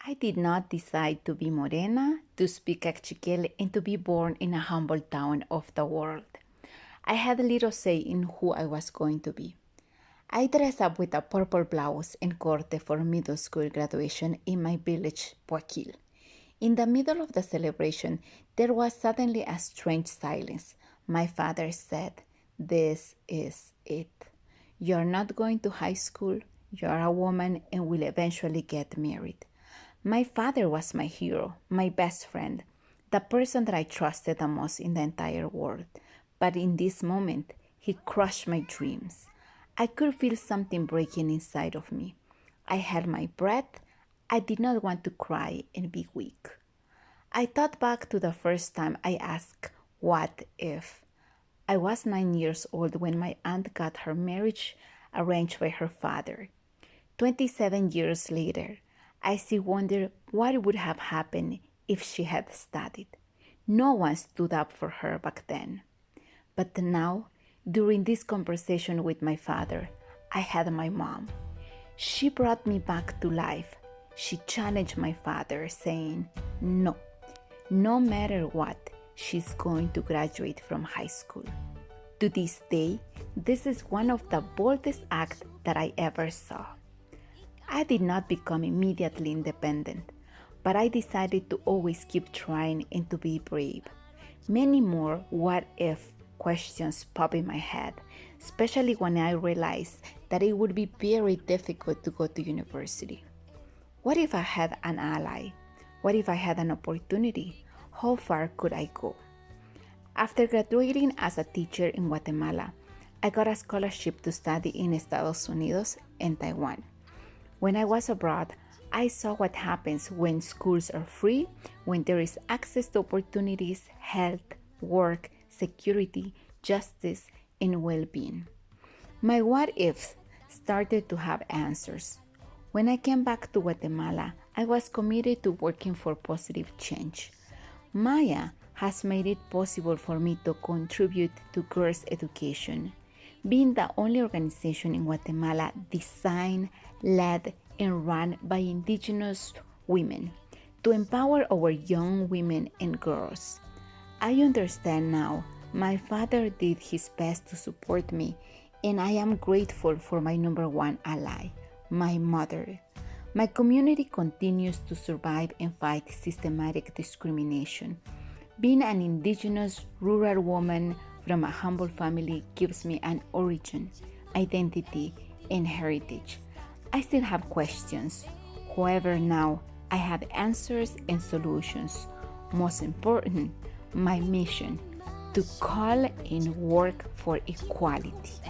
I did not decide to be morena, to speak Cachiquel, and to be born in a humble town of the world. I had little say in who I was going to be. I dressed up with a purple blouse and corte for middle school graduation in my village, Poaquil. In the middle of the celebration, there was suddenly a strange silence. My father said, "This is it. You're not going to high school, you're a woman and will eventually get married." My father was my hero, my best friend, the person that I trusted the most in the entire world. But in this moment, he crushed my dreams. I could feel something breaking inside of me. I held my breath. I did not want to cry and be weak. I thought back to the first time I asked, "What if?" I was 9 years old when my aunt got her marriage arranged by her father. 27 years later, I still wonder what would have happened if she had studied. No one stood up for her back then. But now, during this conversation with my father, I had my mom. She brought me back to life. She challenged my father, saying, no matter what, she's going to graduate from high school. To this day, this is one of the boldest acts that I ever saw. I did not become immediately independent, but I decided to always keep trying and to be brave. Many more what if questions pop in my head, especially when I realized that it would be very difficult to go to university. What if I had an ally? What if I had an opportunity? How far could I go? After graduating as a teacher in Guatemala, I got a scholarship to study in Estados Unidos and Taiwan. When I was abroad, I saw what happens when schools are free, when there is access to opportunities, health, work, security, justice, and well-being. My what-ifs started to have answers. When I came back to Guatemala, I was committed to working for positive change. Maya has made it possible for me to contribute to girls' education, being the only organization in Guatemala designed, led, and run by indigenous women to empower our young women and girls. I understand now. My father did his best to support me, and I am grateful for my number one ally, my mother. My community continues to survive and fight systematic discrimination. Being an indigenous rural woman from a humble family gives me an origin, identity, and heritage. I still have questions. However, now I have answers and solutions. Most important, my mission to call and work for equality.